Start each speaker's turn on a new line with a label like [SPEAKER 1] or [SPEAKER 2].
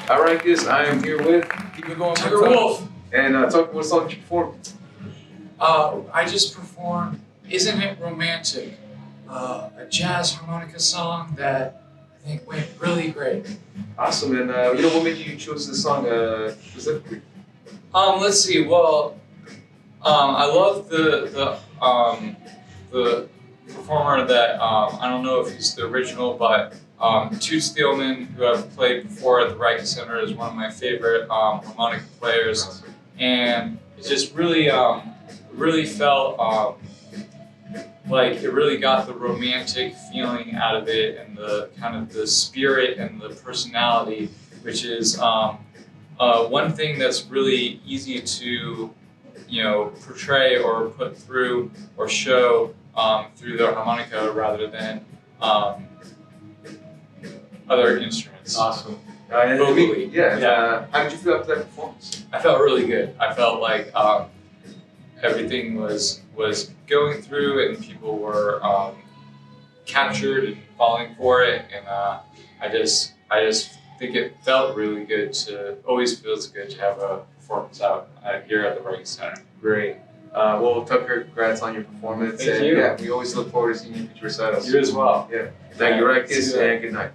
[SPEAKER 1] Alright, guys, I am here with
[SPEAKER 2] Keep it going,
[SPEAKER 1] Tucker Wolf. And talk what song you performed.
[SPEAKER 2] I just performed Isn't It Romantic? A jazz harmonica song that I think went really great.
[SPEAKER 1] Awesome, and what made you choose this song specifically?
[SPEAKER 2] Let's see. Well, I love the performer that I don't know if he's the original, but Toot Steelman, who I've played before at the Riken Center, is one of my favorite harmonica players, and it just really felt like it really got the romantic feeling out of it, and the kind of the spirit and the personality, which is one thing that's really easy to portray or put through or show through the harmonica rather than other instruments.
[SPEAKER 1] Awesome.
[SPEAKER 2] Vocally.
[SPEAKER 1] Yeah. How did you feel after that performance?
[SPEAKER 2] I felt really good. I felt like everything was going through, and people were captured and falling for it, and I just think it felt really good. Always feels good to have a performance out here at the Riken Center.
[SPEAKER 1] Great. Well, Tucker, congrats on your performance.
[SPEAKER 2] Thank you.
[SPEAKER 1] Yeah, we always look forward to seeing you future recitals.
[SPEAKER 2] You as well.
[SPEAKER 1] Yeah. Thank you, Riken, and good night.